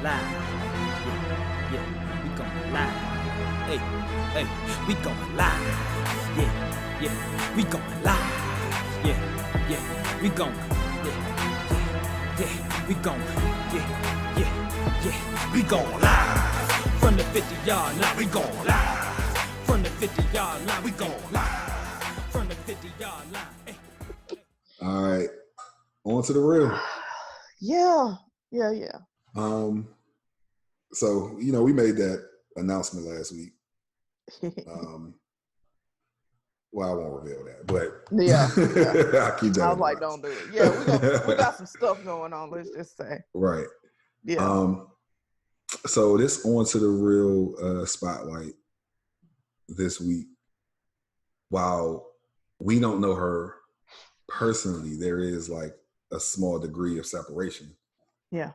live. Yeah, yeah, we going live. Hey, hey, we going live. Yeah, yeah, we going live. Yeah, yeah, we going. Yeah, yeah, yeah, we going. Yeah, yeah, yeah, we going live. From the 50-yard line, we going live. From the 50-yard line, we going live. From the 50-yard line. Hey. All right, on to the real. Yeah. So, we made that announcement last week. Well, I won't reveal that, but yeah. I'll keep that. I was like, don't do it. Yeah, we got some stuff going on, let's just say. Right. Yeah. So this on to the real spotlight this week. While we don't know her personally, there is like a small degree of separation. Yeah.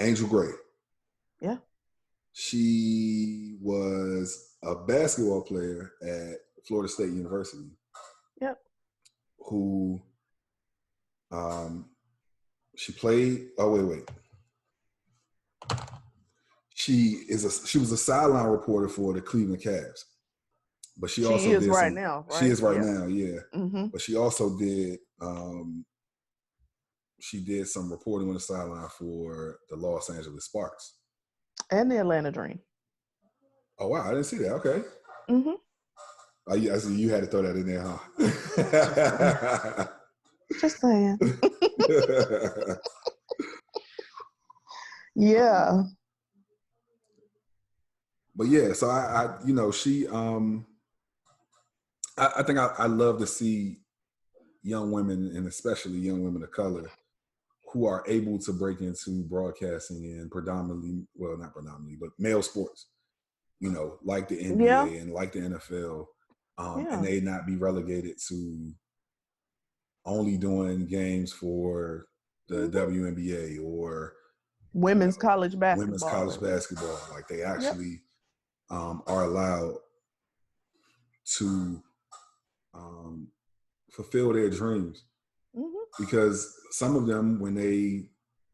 Angel Gray. Yeah. She was a basketball player at Florida State University. Yep. Who she played. Oh, wait. She was a sideline reporter for the Cleveland Cavs. But she also is did right now, right? She is right now, yeah. Mm-hmm. But she also did some reporting on the sideline for the Los Angeles Sparks. And the Atlanta Dream. Oh, wow. I didn't see that. Okay. Mm-hmm. I see you had to throw that in there, huh? Just saying. Yeah. But yeah, so she I think I love to see young women, and especially young women of color, who are able to break into broadcasting and not predominantly, but male sports, like the NBA and like the NFL, and they not be relegated to only doing games for the WNBA or women's college basketball. Like they actually are allowed to fulfill their dreams. Mm-hmm. Because some of them, when they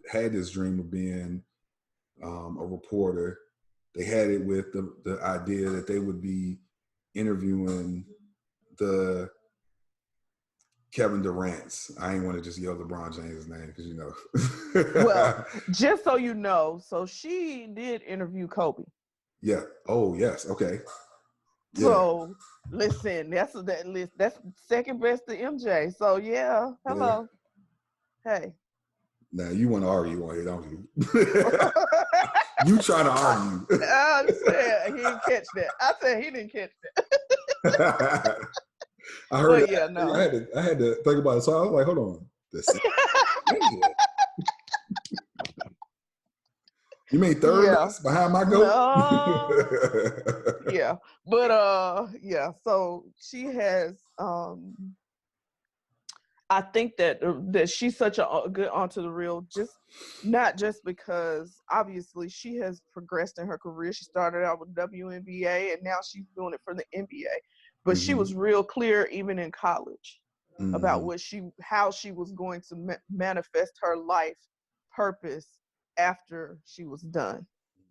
had this dream of being a reporter, they had it with the idea that they would be interviewing the Kevin Durant's. I ain't want to just yell LeBron James' name because Well, just so you know, so she did interview Kobe. Yeah. Oh, yes. Okay. Yeah. So listen, that's second best to MJ. So yeah, hello. Yeah. Hey. Now you want to argue on here, don't you? You trying to argue? I said he didn't catch that. I said he didn't catch that. I heard. Yeah, no. I had to think about it. So I was like, hold on. You mean third best behind my goat? No. Yeah. But so she has I think that she's such a good onto the real, not just because obviously she has progressed in her career. She started out with WNBA and now she's doing it for the NBA. But she was real clear even in college about how she was going to manifest her life purpose after she was done.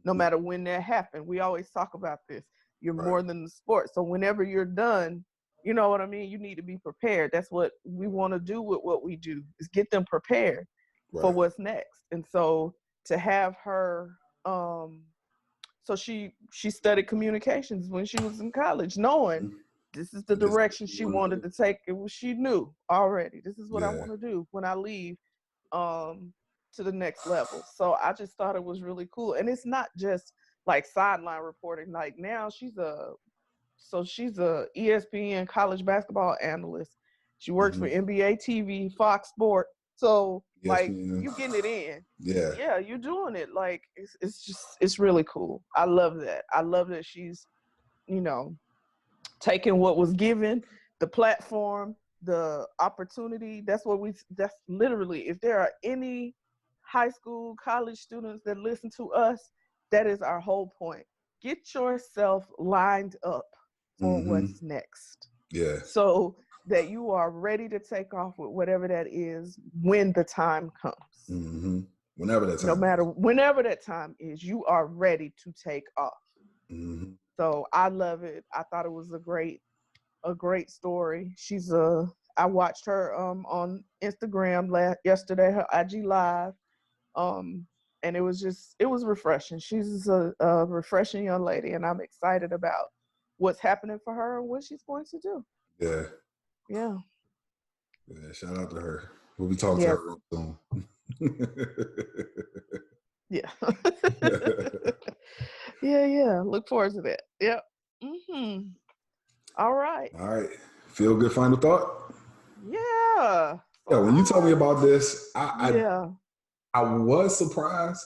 No matter when that happened. We always talk about this. You're more than the sport. So whenever you're done, you know what I mean? You need to be prepared. That's what we want to do with what we do, is get them prepared for what's next. And so to have her, so she studied communications when she was in college, knowing this is the direction she wanted to take. She knew already, this is what I want to do when I leave to the next level. So I just thought it was really cool. And it's not just like sideline reporting. Like now she's a ESPN college basketball analyst. She works for NBA TV, Fox Sport. So like you getting it in. Yeah, you're doing it. Like it's really cool. I love that. I love that she's, taking what was given, the platform, the opportunity. That's literally, if there are any high school, college students that listen to us, that is our whole point. Get yourself lined up for what's next. Yeah. So that you are ready to take off with whatever that is when the time comes. Whenever that time. Whenever that time is, you are ready to take off. Mm-hmm. So I love it. I thought it was a great story. I watched her on Instagram yesterday, her IG live. And it was refreshing. She's a refreshing young lady, and I'm excited about what's happening for her and what she's going to do. Yeah. Yeah. Yeah. Shout out to her. We'll be talking to her soon. Yeah. Yeah. Look forward to that. Yep. Mm-hmm. All right. Feel good final thought? Yeah. Yeah, when you told me about this, I was surprised.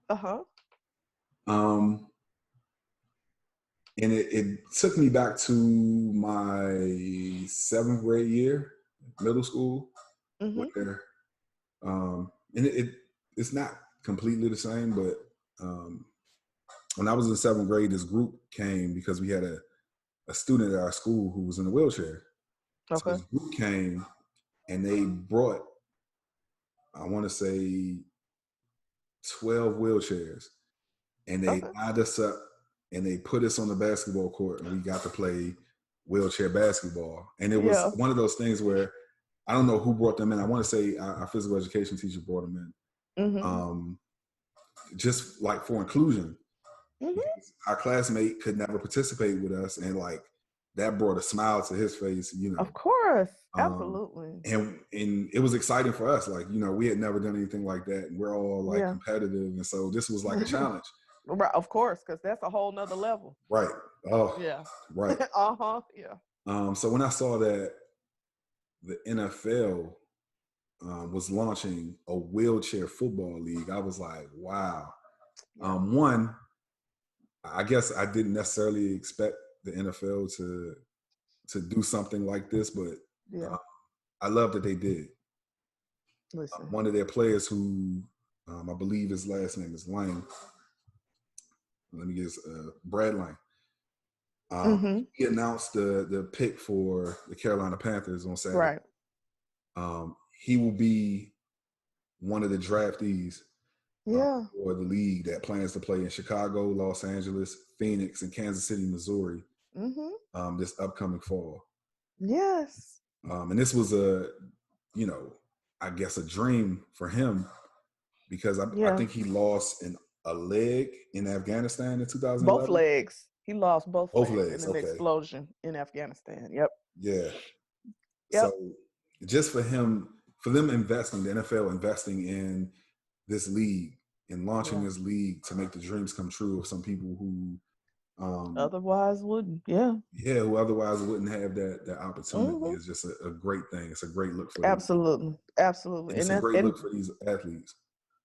Uh-huh. And it took me back to my 7th grade year, middle school, where and it's not completely the same, but when I was in 7th grade, this group came because we had a student at our school who was in a wheelchair. Okay. So this group came and they brought, I want to say, 12 wheelchairs, and they lined us up and they put us on the basketball court, and we got to play wheelchair basketball. And it was one of those things where I don't know who brought them in. I want to say our physical education teacher brought them in, just like for inclusion. Our classmate could never participate with us, and like that brought a smile to his face, you know. Of course, absolutely. And it was exciting for us, like, you know, we had never done anything like that, and we're all like competitive, and so this was like a challenge. Right, of course, because that's a whole nother level. Right. Oh. Yeah. Right. Yeah. So when I saw that the NFL was launching a wheelchair football league, I was like, wow. One, I guess I didn't necessarily expect the NFL to do something like this, but I love that they did. Listen. One of their players who I believe his last name is Lang. Let me guess, Brad Lang. He announced the pick for the Carolina Panthers on Saturday. Right. He will be one of the draftees for the league that plans to play in Chicago, Los Angeles, Phoenix, and Kansas City, Missouri this upcoming fall. Yes. And this was I guess a dream for him, because I think he lost a leg in Afghanistan in 2011. Both legs. He lost both legs in an okay. explosion in Afghanistan. Yep. Yeah. Yep. So just for them investing, the NFL investing in this league and launching this league to make the dreams come true of some people who otherwise wouldn't. Yeah. Yeah, who otherwise wouldn't have that opportunity is just a great thing. It's a great look for Absolutely. Absolutely. It's a great look for these athletes.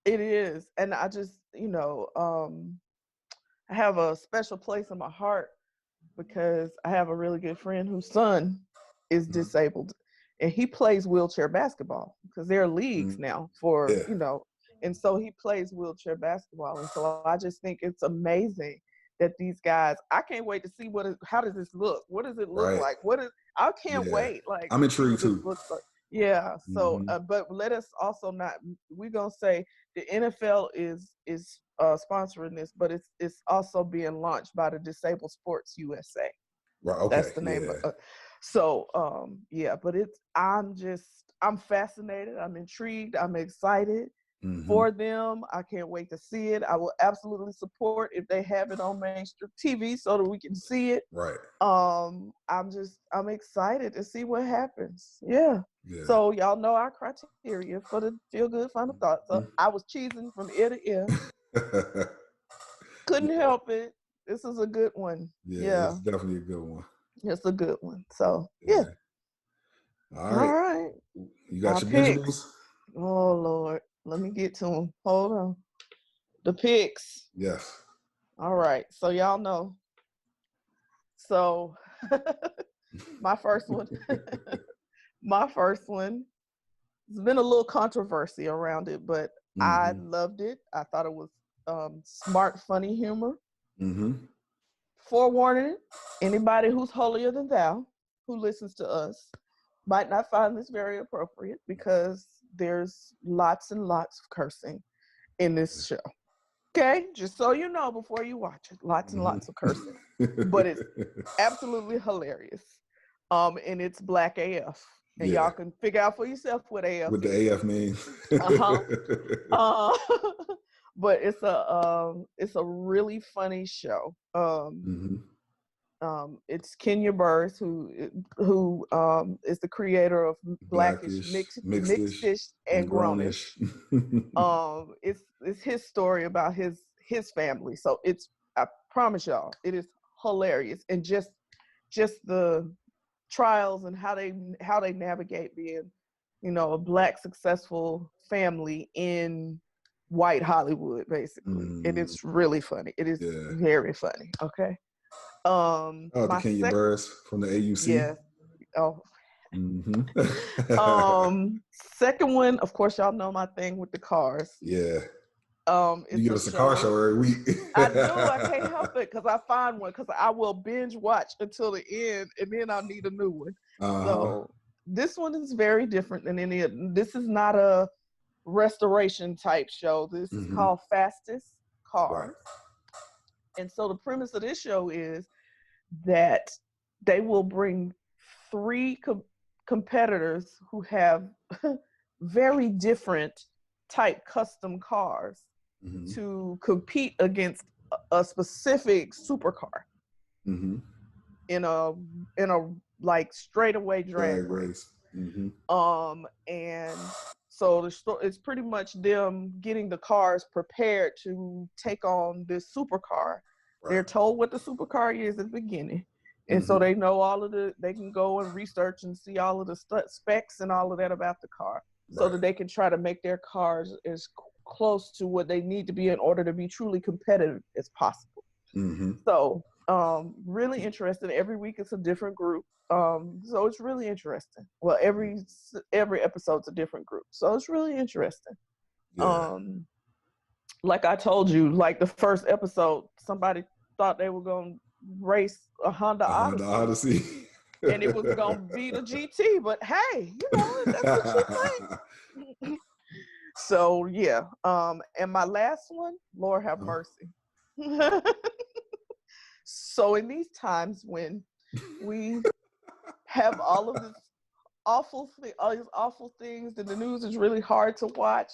It is. And I just, I have a special place in my heart because I have a really good friend whose son is disabled, and he plays wheelchair basketball because there are leagues now for, and so he plays wheelchair basketball. And so I just think it's amazing that these guys, I can't wait to see how does this look? What does it look like? I can't wait. Like, I'm intrigued too. Yeah. So, but let us also we're going to say the NFL is sponsoring this, but it's also being launched by the Disabled Sports USA. Right. Okay. That's the name of it. So, but I'm fascinated. I'm intrigued. I'm excited for them. I can't wait to see it. I will absolutely support if they have it on mainstream TV so that we can see it. Right. I'm excited to see what happens. Yeah. So y'all know our criteria for the feel good final thoughts. So I was cheesing from ear to ear. Couldn't help it. This is a good one. Yeah. It's definitely a good one. It's a good one. So yeah. All right. You got your visuals? Oh Lord. Let me get to them. Hold on. The picks. Yes. All right. So y'all know. So my first one. There's been a little controversy around it, but I loved it. I thought it was smart, funny humor. Forewarning, anybody who's holier than thou who listens to us might not find this very appropriate because there's lots and lots of cursing in this show. Okay, just so you know before you watch it, lots and lots of cursing, but it's absolutely hilarious. And it's Black AF, and y'all can figure out for yourself what AF what is. the AF means. But it's a really funny show. It's Kenya Burris who is the creator of Blackish, Mixed-ish, and Grownish. It's his story about his family. So I promise y'all, it is hilarious, and just the trials and how they navigate being, a Black successful family in white Hollywood, basically. And it's really funny. It is very funny. Okay. The Kenya Burris from the AUC. Yeah. Oh. Second one, of course, y'all know my thing with the cars. Yeah. You give us a car show every week. I do. I can't help it because I find one, because I will binge watch until the end, and then I'll need a new one. So this one is very different than any of. This is not a restoration type show. This is called Fastest Cars. Right. And so the premise of this show is that they will bring three competitors who have very different type custom cars to compete against a specific supercar in a like straightaway drag race. And so it's pretty much them getting the cars prepared to take on this supercar. Right. They're told what the supercar is at the beginning. And so they know they can go and research and see all of the specs and all of that about the car, so that they can try to make their cars as close to what they need to be in order to be truly competitive as possible. So really interesting. Every week it's a different group. So it's really interesting. Well, every episode's a different group. So it's really interesting. Yeah. Like I told you, like the first episode, somebody thought they were going to race a Honda Odyssey. And it was going to be the GT, but hey, that's what you think. So yeah. And my last one, Lord have mercy. So in these times when we have all of this all these awful things, and the news is really hard to watch,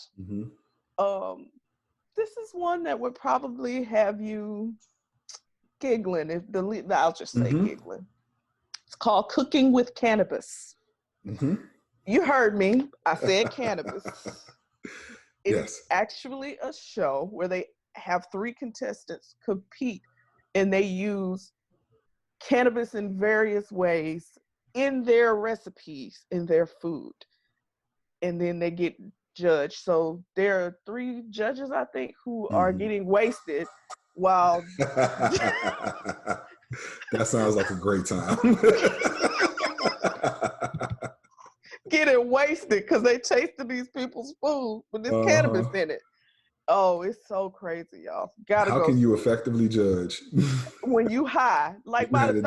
this is one that would probably have you giggling. I'll just say giggling. It's called Cooking with Cannibus. You heard me. I said cannabis. It's actually a show where they have three contestants compete, and they use cannabis in various ways in their recipes, in their food. And then they get judged. So there are three judges, I think, who are getting wasted while... That sounds like a great time. Getting wasted because they tasted these people's food with this cannabis in it. Oh, it's so crazy, y'all. How can you effectively judge when you high? Like by the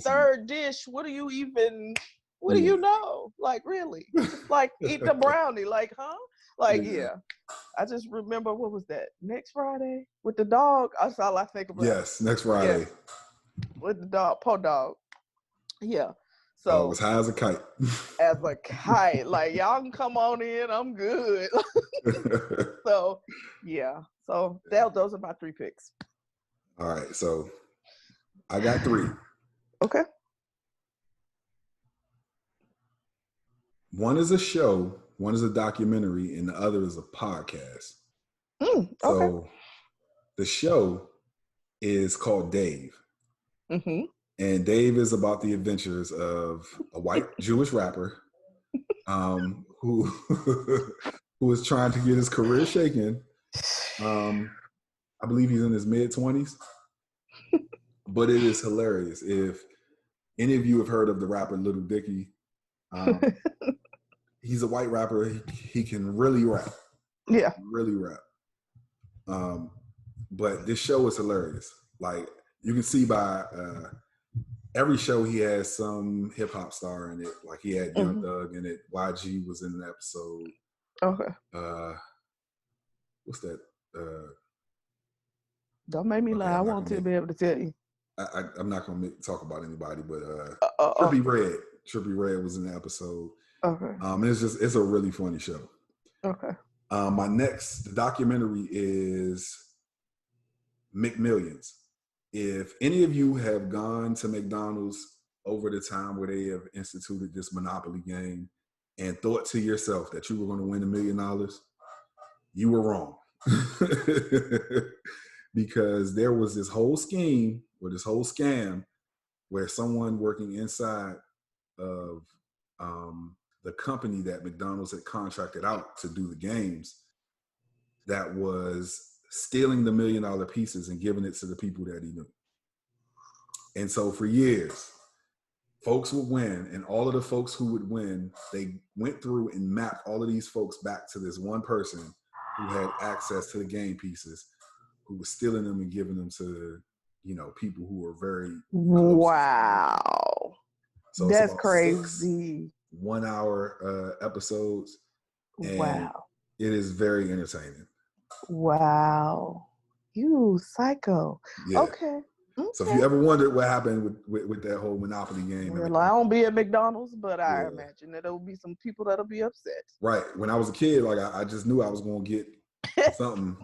third dish, what do you know? Like really? Like eat the brownie, like, huh? Like yeah. I just remember, what was that? Next Friday with the dog? That's all I think about. Yes, next Friday. Yeah. With the dog, poor dog. Yeah. So it was high as a kite. As a kite. Like, y'all can come on in, I'm good. So, yeah. So, those are my three picks. All right. So, I got three. Okay. One is a show, one is a documentary, and the other is a podcast. Okay. So, the show is called Dave. And Dave is about the adventures of a white Jewish rapper who is trying to get his career shaken. I believe he's in his mid-20s. But it is hilarious. If any of you have heard of the rapper Little Dicky, he's a white rapper. He can really rap. Yeah. Really rap. But this show is hilarious. Like, you can see by... every show he has some hip hop star in it. Like he had Young Thug in it. YG was in an episode. Okay. what's that? Don't make me Okay, lie. I I'm not want gonna to be able to tell you. I'm not gonna talk about anybody, but Okay. Trippie Red was in the episode. Okay. It's a really funny show. Okay. The documentary is McMillions. If any of you have gone to McDonald's over the time where they have instituted this Monopoly game and thought to yourself that you were going to win $1 million, you were wrong. Because there was this whole scheme or this whole scam where someone working inside of the company that McDonald's had contracted out to do the games that was stealing the $1 million pieces and giving it to the people that he knew. And so for years, folks would win, and all of the folks who would win, they went through and mapped all of these folks back to this one person who had access to the game pieces, who was stealing them and giving them to, people who were very close. Wow. So that's it's crazy. 1 hour episodes. And wow. it is very entertaining. Wow. You psycho. Yeah. Okay. So if you ever wondered what happened with that whole Monopoly game. Well, I don't be at McDonald's, but I imagine that there will be some people that'll be upset. Right. When I was a kid, like I just knew I was going to get something.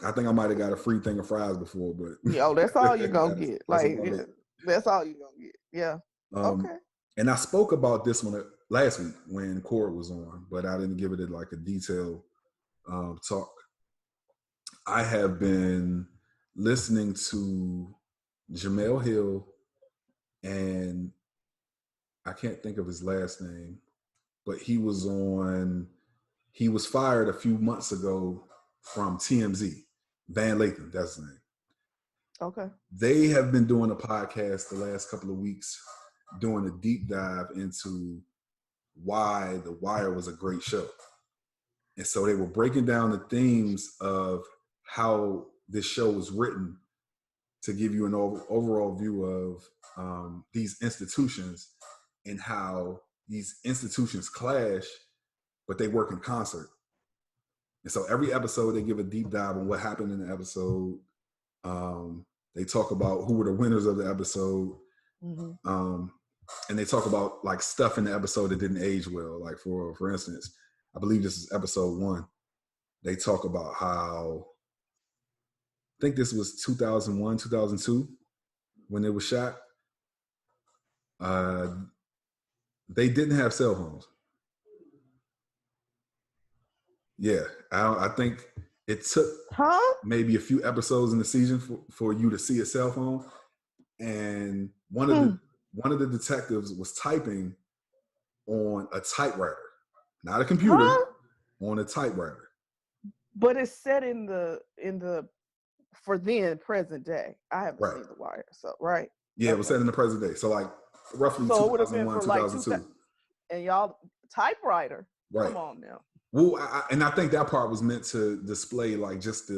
I think I might have got a free thing of fries before, but that's all you're going to get. That's all you're going to get. Yeah. Okay. And I spoke about this one last week when Cord was on, but I didn't give it like a detailed talk. I have been listening to Jamel Hill, and I can't think of his last name, but he was fired a few months ago from TMZ. Van Lathan, that's his name. Okay. They have been doing a podcast the last couple of weeks, doing a deep dive into why The Wire was a great show. And so they were breaking down the themes of how this show was written to give you an overall view of these institutions and how these institutions clash, but they work in concert. And so every episode, they give a deep dive on what happened in the episode. They talk about who were the winners of the episode. Mm-hmm. And they talk about like stuff in the episode that didn't age well. Like for instance, I believe this is episode 1. They talk about how, I think this was 2001, 2002, when it was shot. They didn't have cell phones. Yeah, I think it took maybe a few episodes in the season for you to see a cell phone. And one of the detectives was typing on a typewriter, not a computer, on a typewriter. But it's set in the for then present day. I haven't seen The Wire, so right. Yeah, it was set in the present day. So like roughly 2001, 2002. And y'all typewriter. Right. Come on now. Well, I think that part was meant to display like just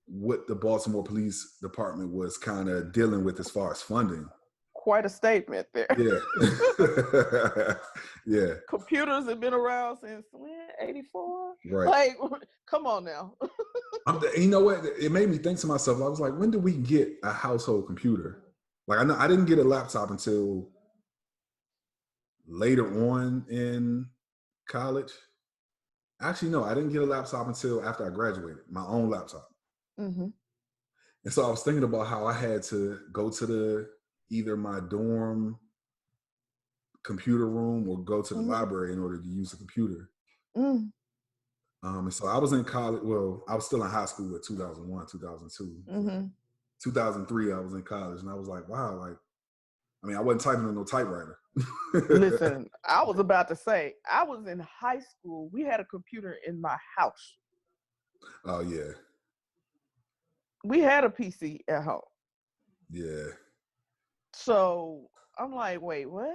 what the Baltimore Police Department was kind of dealing with as far as funding. Quite a statement there. Yeah. Yeah. Computers have been around since when? 84? Right. Like, come on now. You know what? It made me think to myself, I was like, when did we get a household computer? Like, I know I didn't get a laptop until later on in college. Actually, no, I didn't get a laptop until after I graduated, my own laptop. Mm-hmm. And so I was thinking about how I had to go to either my dorm computer room or go to the library in order to use a computer. And so I was in college. Well, I was still in high school at 2001, 2002. 2003, I was in college, and I was like, wow, like, I mean, I wasn't typing on no typewriter. Listen, I was about to say, I was in high school. We had a computer in my house. Oh, yeah. We had a PC at home. Yeah. So I'm like, wait, what?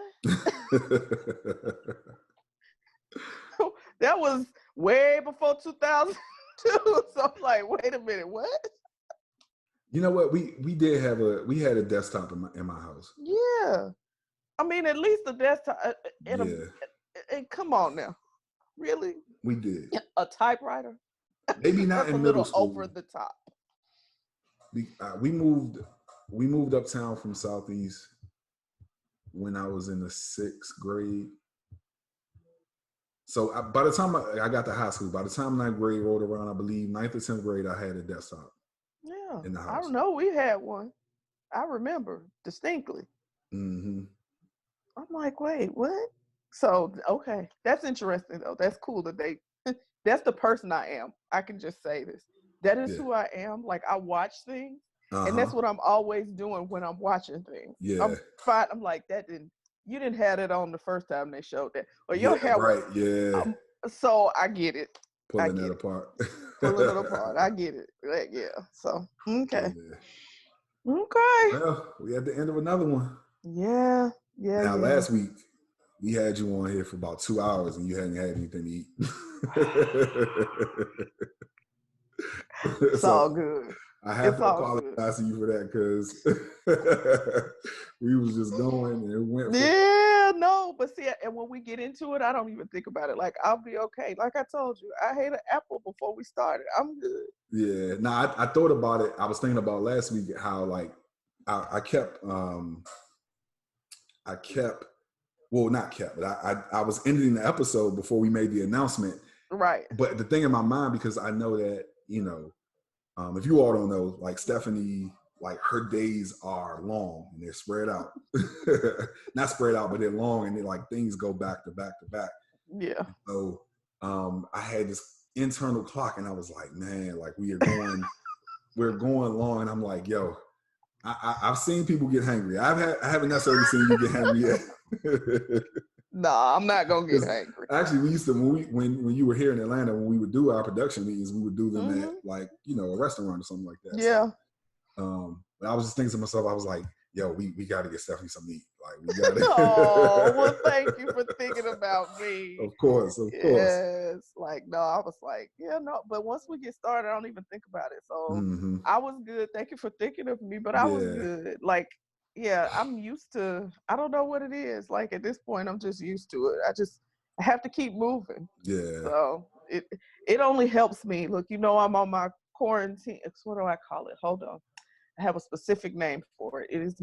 That was way before 2002. So I'm like, wait a minute, what? You know what? We had a desktop in my house. Yeah. I mean, at least a desktop. And come on now. Really? We did. A typewriter? maybe not That's a in middle little school. over the top. We moved uptown from Southeast when I was in the 6th grade. So by the time I got to high school, by the time 9th grade rolled around, I believe 9th or 10th grade, I had a desktop. Yeah, in the I house. don't know. We had one. I remember distinctly. Mm-hmm. I'm like, wait, what? So, okay. That's interesting, though. That's cool that that's the person I am. I can just say this. That is who I am. Like, I watch things, and that's what I'm always doing when I'm watching things. Yeah. I'm fine. I'm like, you didn't have it on the first time they showed that. Or your hair right, yeah. So, I get it. Pulling that apart. Pulling it apart. I get it. Like, yeah. So, okay. Yeah. Okay. Well, we at the end of another one. Yeah. Yeah. Now, last week, we had you on here for about 2 hours and you hadn't had anything to eat. It's all good. I have to apologize to you for that because we was just going and it went. Yeah, no, but see, and when we get into it, I don't even think about it. Like, I'll be okay. Like I told you, I ate an apple before we started. I'm good. Yeah. Now, I thought about it. I was thinking about last week how, like, I was ending the episode before we made the announcement. Right. But the thing in my mind, because I know that, you know, if you all don't know, like Stephanie, like her days are long and they're spread out. Not spread out, but they're long and they're like things go back to back to back. Yeah. And so I had this internal clock and I was like, man, like we're going long. And I'm like, yo, I've seen people get hangry. I haven't necessarily seen you get hangry yet. No, I'm not gonna get angry. Actually, we used to when you were here in Atlanta, when we would do our production meetings, we would do them at like, you know, a restaurant or something like that. Yeah. So, but I was just thinking to myself, I was like, yo, we got to get Stephanie something to eat. Like we got to. Oh, well, thank you for thinking about me. Of course. Yes. Like, no, I was like, yeah, no. But once we get started, I don't even think about it. So I was good. Thank you for thinking of me, but I was good. Like, yeah, I'm used to, I don't know what it is. Like at this point, I'm just used to it. I have to keep moving. Yeah. So it only helps me. Look, you know, I'm on my quarantine. What do I call it? Hold on. I have a specific name for it. It is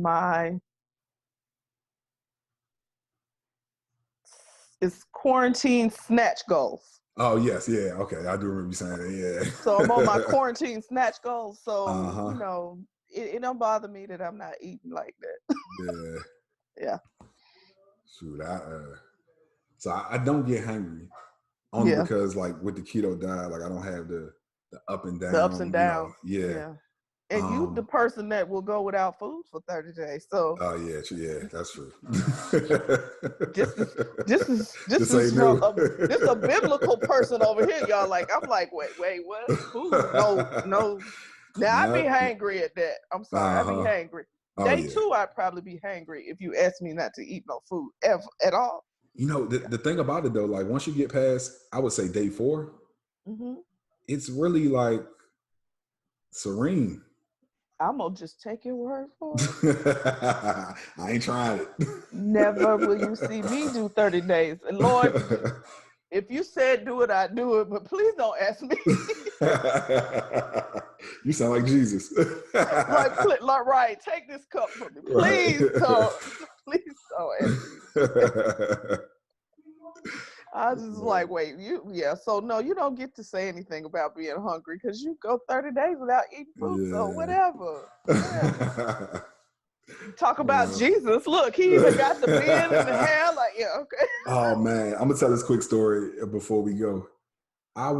it's quarantine snatch goals. Oh, yes. Yeah. Okay. I do remember you saying that. Yeah. So I'm on my quarantine snatch goals. So, you know, it don't bother me that I'm not eating like that. Yeah. Yeah. Shoot, so I don't get hungry only because like with the keto diet, like I don't have the up and down. The ups and downs. You know, yeah. And you the person that will go without food for 30 days. So yeah, that's true. This is a biblical person over here, y'all. Like, I'm like, wait, what? Food? No. Now I'd be hangry at that. I'm sorry, I'd be hangry. Day 2, I'd probably be hangry if you asked me not to eat no food ever at all. You know, the thing about it though, like once you get past, I would say day 4, it's really like serene. I'm gonna just take your word for it. I ain't trying it. Never will you see me do 30 days. And Lord, if you said do it, I'd do it, but please don't ask me. You sound like Jesus. like, right, take this cup from me. Please don't ask me. I was just like, wait, so no, you don't get to say anything about being hungry because you go 30 days without eating food, so whatever. Talk about Jesus. Look, he even got the beard and the hair. Like, yeah, okay. Oh, man. I'm going to tell this quick story before we go. I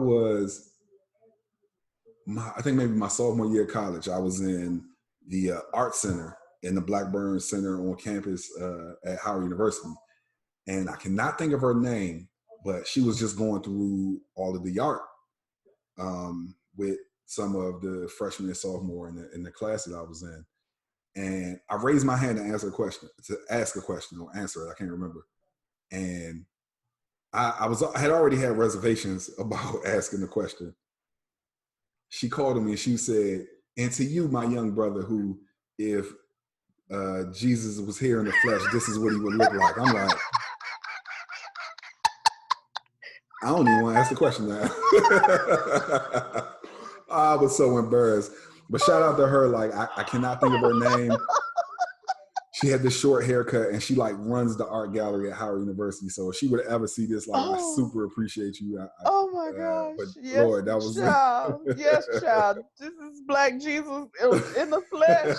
think maybe my sophomore year of college, I was in the art center in the Blackburn Center on campus at Howard University. And I cannot think of her name, but she was just going through all of the art with some of the freshmen and sophomore in the class that I was in. And I raised my hand to ask a question or answer it. I can't remember. And I had already had reservations about asking the question. She called me and she said, and to you, my young brother, who if Jesus was here in the flesh, this is what he would look like. I'm like, I don't even want to ask the question now. I was so embarrassed. But shout out to her. Like, I cannot think of her name. She had this short haircut, and she like runs the art gallery at Howard University. So if she would ever see this, like, I super appreciate you. Oh my gosh! But yes, Lord, that was child. Yes, child. This is Black Jesus in the flesh.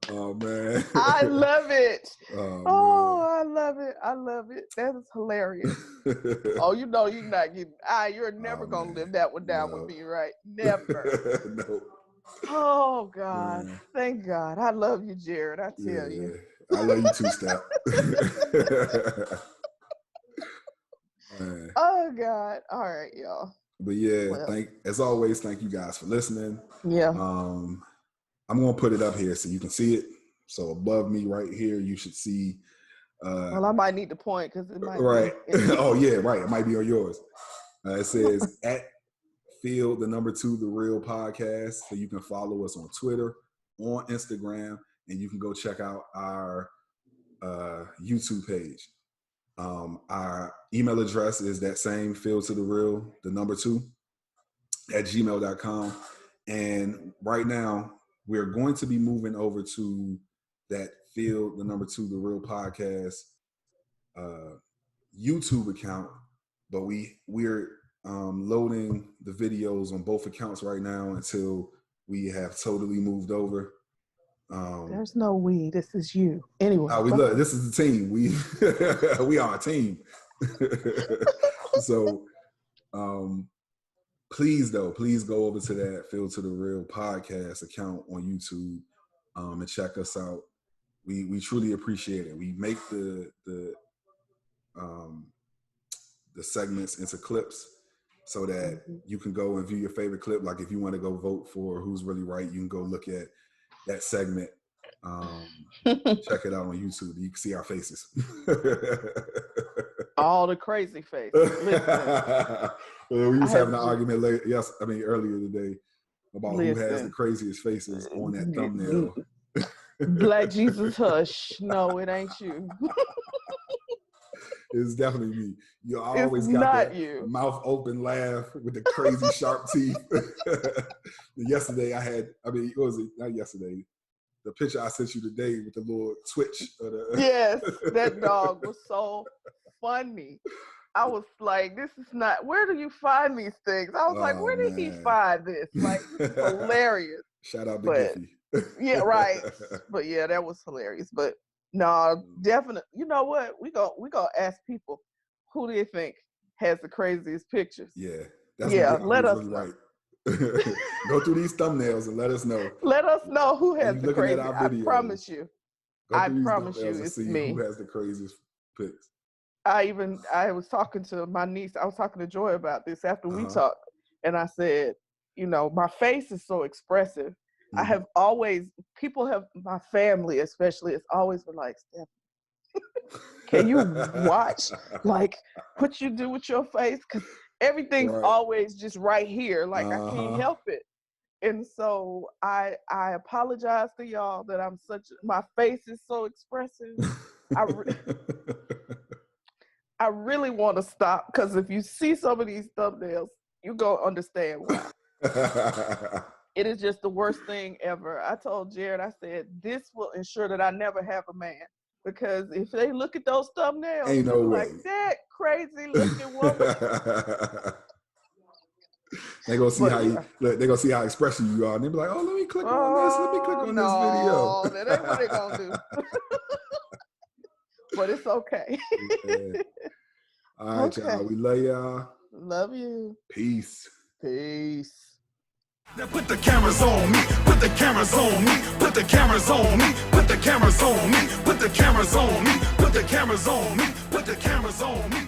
Oh man! I love it. Oh, I love it. I love it. That is hilarious. Oh, you know you're not getting. You're never gonna live that one down with me, right? Never. No. Oh God! Man. Thank God. I love you, Jarrett. I tell you. I love you too, Steph. Oh God! All right, y'all. But as always, thank you guys for listening. Yeah. I'm gonna put it up here so you can see it. So above me, right here, you should see. Well, I might need to point because it might. Right. Oh yeah, right. It might be on yours. It says at Field the #2 The Real Podcast. So you can follow us on Twitter, on Instagram, and you can go check out our YouTube page. Our email address is that same Field to the Real, the #2 at gmail.com. And right now we're going to be moving over to that Field the #2 The Real Podcast YouTube account, but we're loading the videos on both accounts right now until we have totally moved over. There's no we. This is you. Anyway. This is the team. We are a team. So please go over to that Field to the Real Podcast account on YouTube and check us out. We truly appreciate it. We make the segments into clips so that you can go and view your favorite clip. Like if you want to go vote for Who's Really Right, you can go look at that segment. Check it out on YouTube. You can see our faces. All the crazy faces. We was having an argument earlier today about who has the craziest faces on that thumbnail. Black Jesus Hush. No, it ain't you. It's definitely me. You always got that mouth open laugh with the crazy sharp teeth. Yesterday not yesterday. The picture I sent you today with the little twitch. Yes, that dog was so funny. I was like, this is not, where do you find these things? I was like, where did he find this? Like, this is hilarious. Shout out to Giffy. Yeah, right. But yeah, that was hilarious. But no, definitely. You know what? We gonna ask people who do you think has the craziest pictures? Yeah. Let us really right. Go through these thumbnails and let us know. Let us know who has the craziest. I promise you. I promise you it's me. Who has the craziest pics. I was talking to my niece. I was talking to Joy about this after we talked, and I said, my face is so expressive. I have my family especially, has always been like, Steph, can you watch like what you do with your face? Because everything's always just right here. Like I can't help it. And so I apologize to y'all that my face is so expressive. I really want to stop, because if you see some of these thumbnails, you're going to understand why. It is just the worst thing ever. I told Jarrett, I said, this will ensure that I never have a man. Because if they look at those thumbnails, ain't no way. Like that crazy looking woman. They're gonna see how expressive you are, and they'll be like, "Oh, let me click on this. Let me click on this video." No, that ain't what they're gonna do. But it's okay. Yeah. All right, y'all. We love y'all. Love you. Peace. Now put the cameras on me, put the cameras on me, put the cameras on me, put the cameras on me, put the cameras on me, put the cameras on me, put the cameras on me.